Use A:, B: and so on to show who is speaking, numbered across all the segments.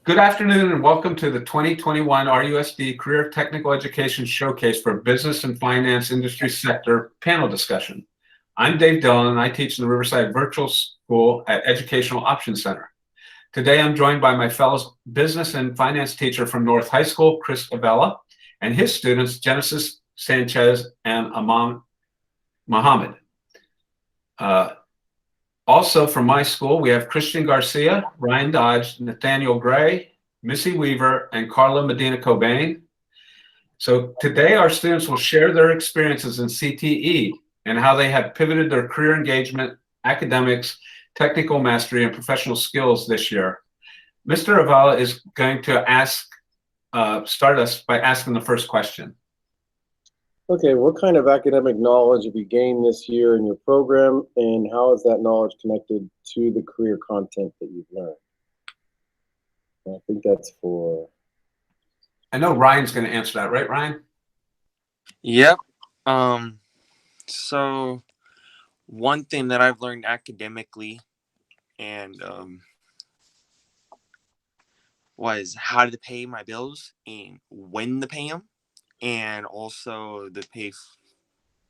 A: Good afternoon and welcome to the 2021 RUSD Career Technical Education Showcase for Business and Finance Industry Sector panel discussion. I'm Dave Dillon and I teach in the Riverside Virtual School at Educational Options Center. Today I'm joined by my fellow business and finance teacher from North High School, Chris Avella, and his students, Genesis Sanchez and Amam Mohammed. Also from my school, we have Christian Garcia, Ryan Dodge, Nathaniel Gray, Missy Weaver, and Carla Medina Cobain. So today our students will share their experiences in CTE and how they have pivoted their career engagement, academics, technical mastery, and professional skills this year. Mr. Avella is going to start us by asking the first question.
B: Okay, what kind of academic knowledge have you gained this year in your program, and how is that knowledge connected to the career content that you've learned? And I think that's for...
A: I know Ryan's going to answer that, right, Ryan?
C: Yep. So one thing that I've learned academically and was how to pay my bills and when to pay them, and also the pay.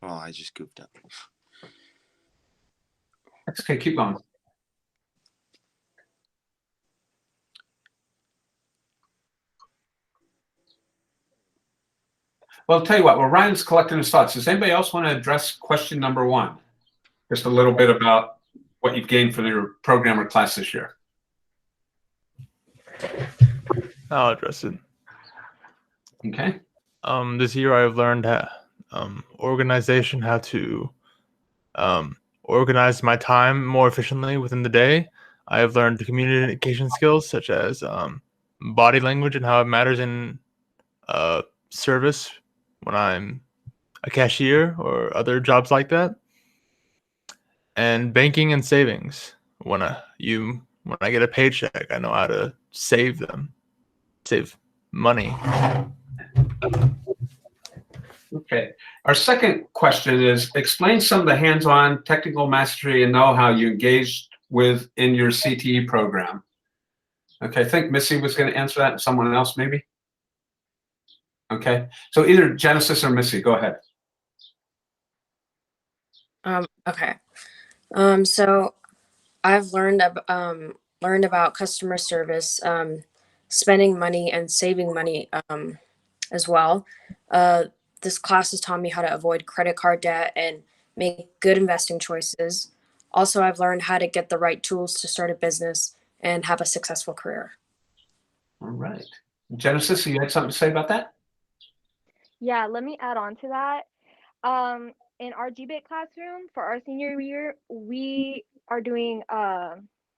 C: Oh, I just goofed up.
A: That's okay. Keep going. Well, I'll tell you what, while Ryan's collecting his thoughts, does anybody else want to address question number one? Just a little bit about what you've gained from your program or class this year.
D: I'll address it.
A: Okay.
D: This year I've learned organization, how to organize my time more efficiently within the day. I have learned the communication skills such as body language and how it matters in service when I'm a cashier or other jobs like that. And banking and savings. When I get a paycheck, I know how to save money.
A: Okay. Our second question is, explain some of the hands-on technical mastery and know-how you engaged with in your CTE program. Okay, I think Missy was going to answer that, and someone else maybe. Okay, so either Genesis or Missy, go ahead.
E: Okay. So I've learned about customer service, spending money and saving money as well. This class has taught me how to avoid credit card debt and make good investing choices. Also, I've learned how to get the right tools to start a business and have a successful career.
A: All right. Genesis, you had something to say about that?
F: Yeah, let me add on to that. In our GBIT classroom for our senior year, we are doing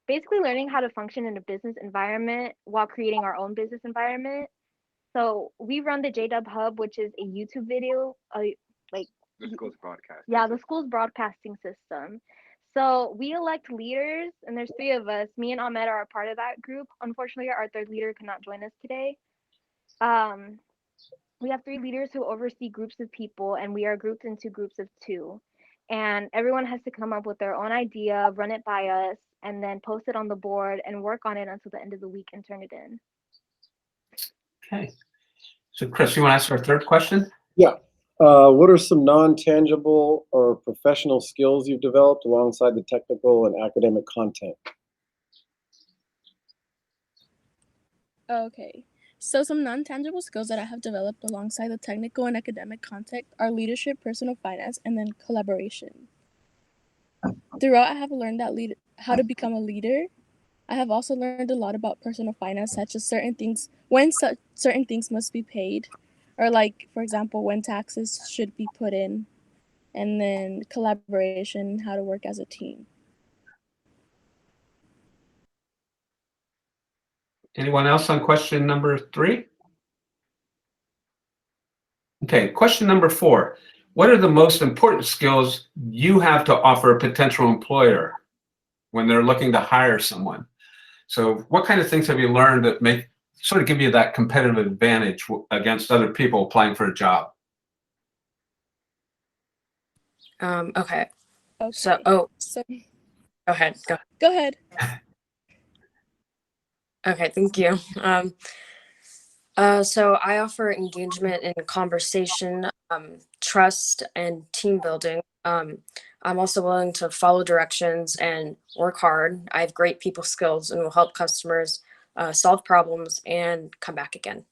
F: basically learning how to function in a business environment while creating our own business environment. So we run the JW Hub, which is a YouTube video, like
G: the school's broadcast.
F: Yeah, the school's broadcasting system. So we elect leaders, and there's 3 of us. Me and Ahmed are a part of that group. Unfortunately, our 3rd leader could not join us today. We have 3 leaders who oversee groups of people, and we are grouped into groups of 2. And everyone has to come up with their own idea, run it by us, and then post it on the board and work on it until the end of the week and turn it in.
A: Okay. So Chris, you want to ask our 3rd question?
B: Yeah. What are some non-tangible or professional skills you've developed alongside the technical and academic content?
H: Okay. So some non-tangible skills that I have developed alongside the technical and academic content are leadership, personal finance, and then collaboration. Throughout, I have learned how to become a leader. I have also learned a lot about personal finance, such as certain things must be paid, or like, for example, when taxes should be put in, and then collaboration, how to work as a team.
A: Anyone else on question number 3? Okay, question number 4. What are the most important skills you have to offer a potential employer when they're looking to hire someone? So what kind of things have you learned that give you that competitive advantage against other people applying for a job?
E: Okay.
H: So
E: go ahead.
H: Go ahead.
E: Okay, thank you. So I offer engagement in conversation, trust, and team building. I'm also willing to follow directions and work hard. I have great people skills and will help customers solve problems and come back again.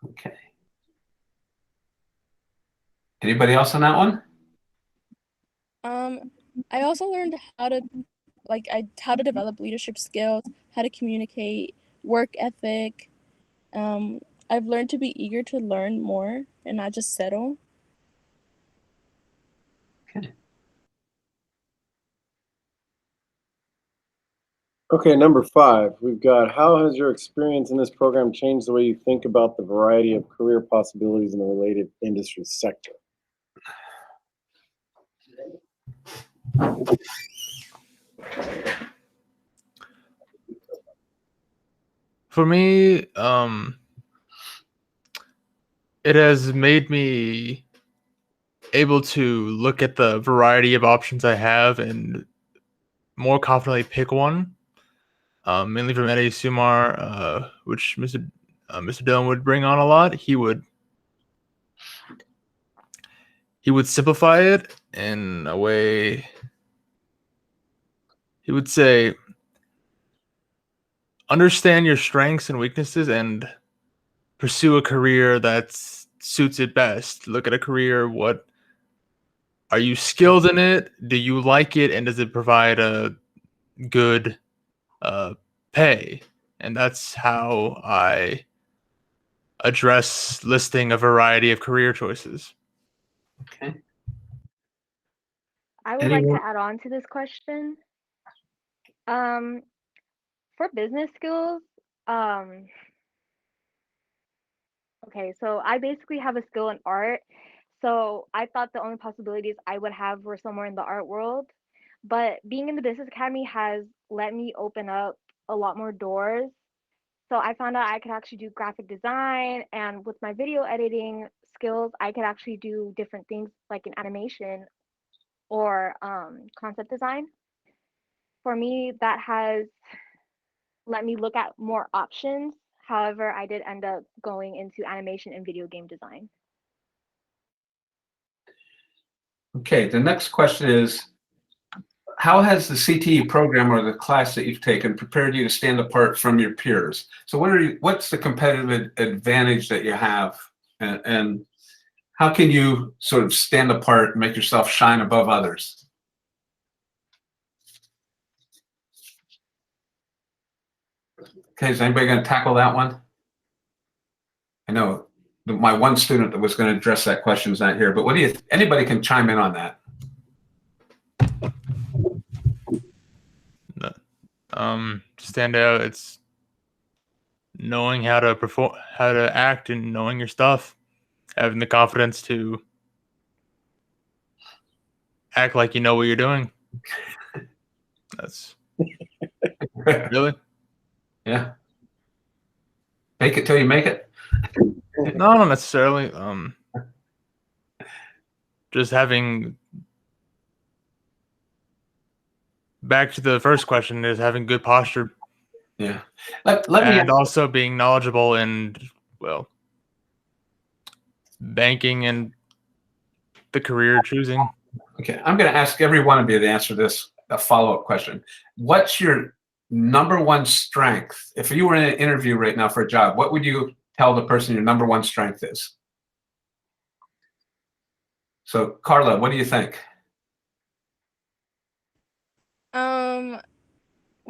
A: Okay. Anybody else on that one?
H: I also learned how to how to develop leadership skills, how to communicate, work ethic. I've learned to be eager to learn more and not just settle.
A: Okay.
B: Okay, number 5, we've got, how has your experience in this program changed the way you think about the variety of career possibilities in the related industry sector?
D: For me, it has made me able to look at the variety of options I have and more confidently pick one. Mainly from Eddie Sumar, which Mr. Dillon would bring on a lot. He would simplify it in a way. He would say, understand your strengths and weaknesses and pursue a career that suits it best. Look at a career. What are you skilled in it? Do you like it? And does it provide a good pay? And that's how I address listing a variety of career choices.
A: Okay.
F: I would like to add on to this question. For business skills, okay, so I basically have a skill in art. So I thought the only possibilities I would have were somewhere in the art world. But being in the business academy has let me open up a lot more doors. So I found out I could actually do graphic design, and with my video editing skills, I could actually do different things like in animation or concept design. For me, that has let me look at more options. However, I did end up going into animation and video game design.
A: Okay, the next question is, how has the CTE program or the class that you've taken prepared you to stand apart from your peers? So what's the competitive advantage that you have, and how can you sort of stand apart and make yourself shine above others? Okay, is anybody going to tackle that one? I know my one student that was going to address that question is not here, but anybody can chime in on that.
D: Stand out. It's knowing how to perform, how to act, and knowing your stuff. Having the confidence to act like you know what you're doing. That's really.
A: Yeah. Make it till you make it.
D: No, not necessarily. Just having. Back to the first question is having good posture.
A: Yeah. Let me
D: and also being knowledgeable in, well, banking and the career you're choosing.
A: Okay, I'm going to ask every one of you to answer this, a follow-up question. What's your number one strength? If you were in an interview right now for a job, what would you tell the person your number one strength is? So, Carla, what do you think?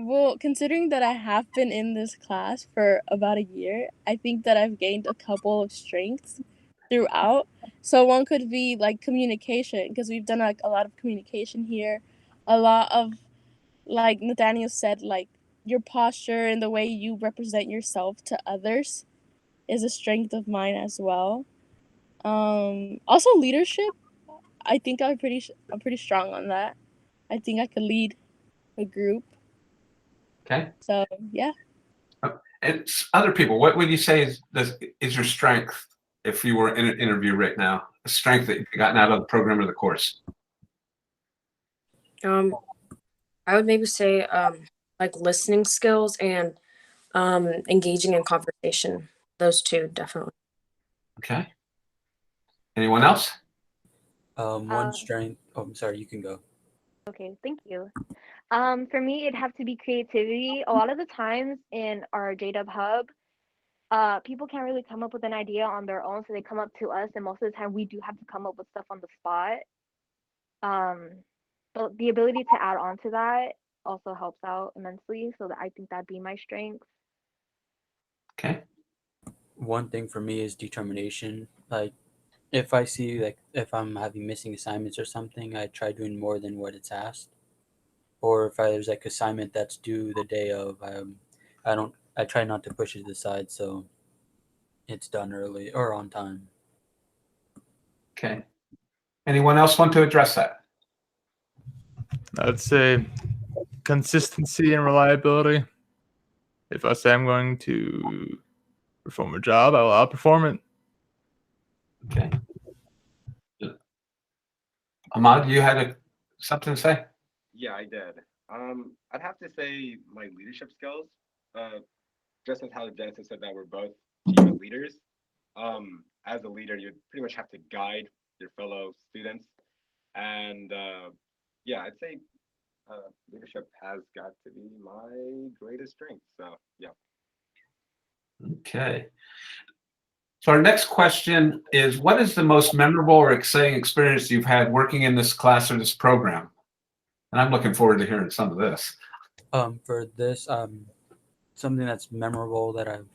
H: Well, considering that I have been in this class for about a year, I think that I've gained a couple of strengths throughout. So one could be like communication, because we've done like a lot of communication here. A lot of, like Nathaniel said, like your posture and the way you represent yourself to others is a strength of mine as well. Also leadership. I think I'm pretty strong on that. I think I could lead a group.
A: Okay.
H: So yeah.
A: It's other people. What would you say is your strength if you were in an interview right now? A strength that you've gotten out of the program or the course?
E: I would maybe say like listening skills and engaging in conversation. Those two definitely.
A: Okay. Anyone else?
G: One strength. Oh, I'm sorry. You can go.
F: Okay, thank you. For me, it'd have to be creativity. A lot of the times in our JW Hub, people can't really come up with an idea on their own, so they come up to us, and most of the time we do have to come up with stuff on the spot. But the ability to add on to that also helps out immensely. So that I think that'd be my strength.
A: Okay.
G: One thing for me is determination. Like, if I see, like, if I'm having missing assignments or something, I try doing more than what it's asked. Or if there's like assignment that's due the day of, I try not to push it to the side, so it's done early or on time.
A: Okay. Anyone else want to address that?
D: I'd say consistency and reliability. If I say I'm going to perform a job, I will outperform it.
A: Okay. Ahmad, you had something to say?
I: Yeah, I did. I'd have to say my leadership skills. Just as how Genesis said that we're both GMAT leaders. As a leader, you pretty much have to guide your fellow students, and yeah, I'd say leadership has got to be my greatest strength. So yeah.
A: Okay. So our next question is, what is the most memorable or exciting experience you've had working in this class or this program? And I'm looking forward to hearing some of this.
G: For this, something that's memorable that I've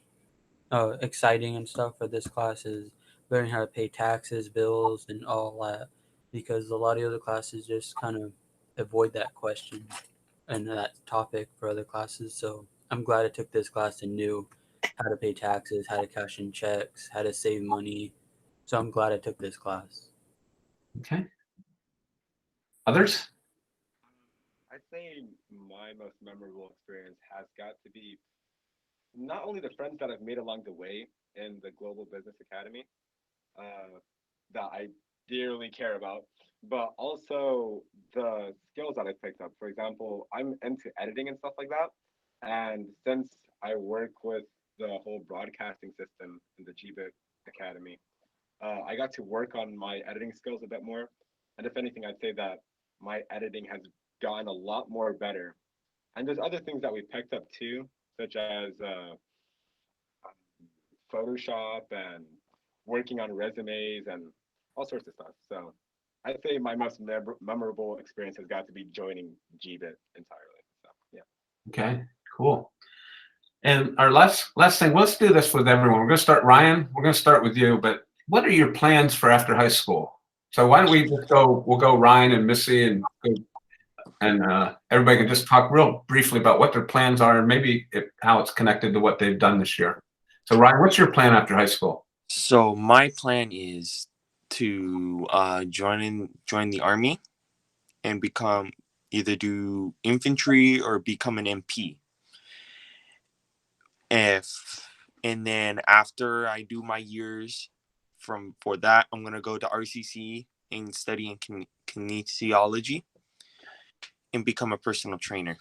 G: exciting and stuff for this class is learning how to pay taxes, bills, and all that, because a lot of other classes just kind of avoid that question and that topic for other classes. So I'm glad I took this class and knew how to pay taxes, how to cash in checks, how to save money. So I'm glad I took this class.
A: Okay. Others?
I: I'd say my most memorable experience has got to be not only the friends that I've made along the way in the Global Business Academy, that I dearly care about, but also the skills that I picked up. For example, I'm into editing and stuff like that. And since I work with the whole broadcasting system in the GBIT Academy, I got to work on my editing skills a bit more. And if anything, I'd say that my editing has gotten a lot more better. And there's other things that we picked up too, such as Photoshop and working on resumes and all sorts of stuff. So I'd say my most memorable experience has got to be joining GBIT entirely. So yeah.
A: Okay, cool. And our last thing, let's do this with everyone. We're going to start, Ryan, we're going to start with you, but what are your plans for after high school? So why don't we just we'll go Ryan and Missy and everybody can just talk real briefly about what their plans are and maybe how it's connected to what they've done this year. So Ryan, what's your plan after high school?
C: So my plan is to join the army and become either do infantry or become an MP. And then after I do my years for that, I'm gonna go to RCC and study in kinesiology and become a personal trainer.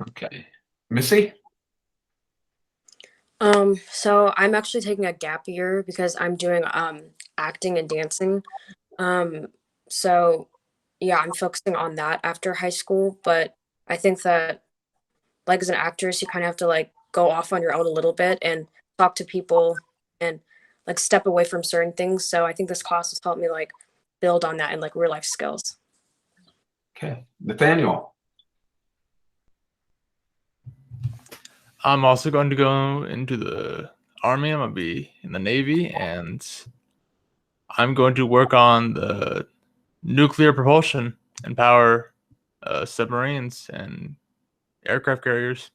A: Okay, Missy.
E: So I'm actually taking a gap year because I'm doing acting and dancing. So yeah, I'm focusing on that after high school, but I think that like as an actress, you kind of have to like go off on your own a little bit and talk to people and like step away from certain things. So I think this class has helped me like build on that and like real life skills.
A: Okay, Nathaniel.
D: I'm also going to go into the Army. I'm going to be in the Navy, and I'm going to work on the nuclear propulsion and power submarines and aircraft carriers.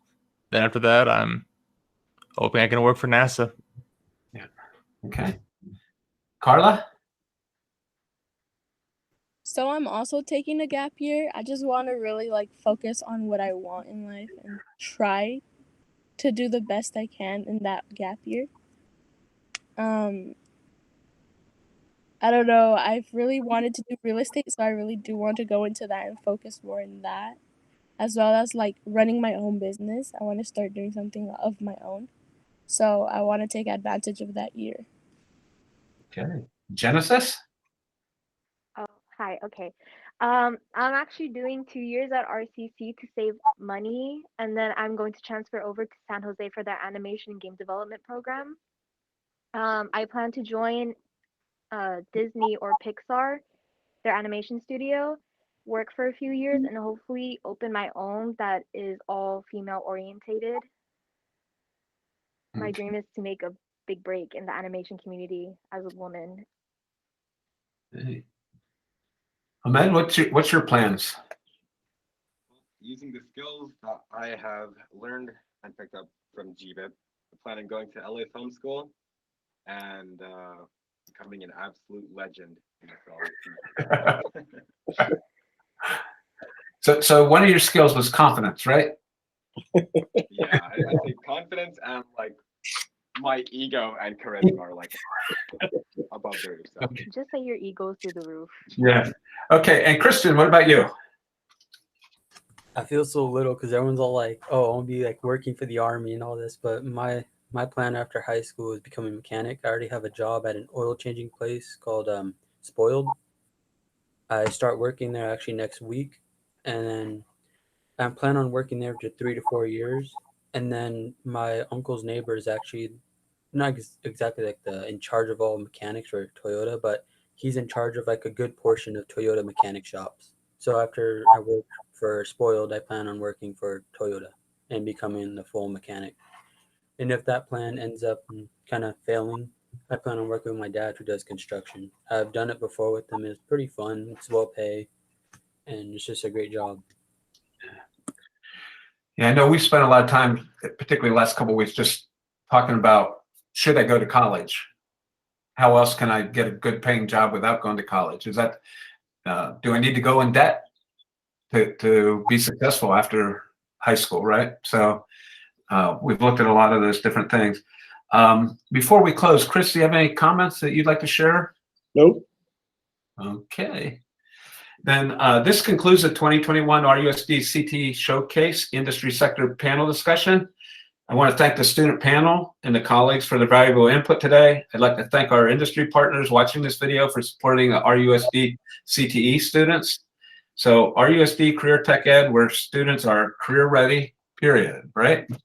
D: Then after that, I'm hoping I can work for NASA.
A: Yeah. Okay. Carla?
H: So I'm also taking a gap year. I just want to really like focus on what I want in life and try to do the best I can in that gap year. I don't know. I've really wanted to do real estate, so I really do want to go into that and focus more in that. as well as like running my own business. I want to start doing something of my own. So I want to take advantage of that year.
A: Okay. Genesis?
F: Oh, hi. Okay. I'm actually doing 2 years at RCC to save money, and then I'm going to transfer over to San Jose for their animation and game development program. I plan to join Disney or Pixar, their animation studio, work for a few years, and hopefully open my own that is all female orientated. My dream is to make a big break in the animation community as a woman.
A: Hey. Ahmed, what's your plans?
I: Using the skills that I have learned and picked up from GBIT, I plan on going to LA Film School and becoming an absolute legend in the film.
A: So one of your skills was confidence, right?
I: Yeah, I think confidence and like my ego and charisma are like above there. So.
A: Okay.
F: Just say your ego's through the roof.
A: Yeah. Okay. And Christian, what about you?
G: I feel so little because everyone's all like, "Oh, I'll be like working for the army and all this." But my plan after high school is becoming a mechanic. I already have a job at an oil changing place called Spoiled. I start working there actually next week, and then I plan on working there for 3 to 4 years. And then my uncle's neighbor is actually not exactly like the in charge of all mechanics for Toyota, but he's in charge of like a good portion of Toyota mechanic shops. So after I work for Spoiled, I plan on working for Toyota and becoming the full mechanic. And if that plan ends up kind of failing, I plan on working with my dad who does construction. I've done it before with him. It's pretty fun. It's well paid, and it's just a great job.
A: Yeah, I know we spent a lot of time, particularly the last couple of weeks, just talking about should I go to college? How else can I get a good paying job without going to college? Is that do I need to go in debt to be successful after high school, right? So we've looked at a lot of those different things. Before we close, Chris, do you have any comments that you'd like to share?
B: Nope.
A: Okay. Then this concludes the 2021 RUSD CTE Showcase Industry Sector Panel Discussion. I want to thank the student panel and the colleagues for their valuable input today. I'd like to thank our industry partners watching this video for supporting the RUSD CTE students. So RUSD Career Tech Ed, where students are career ready, period, right?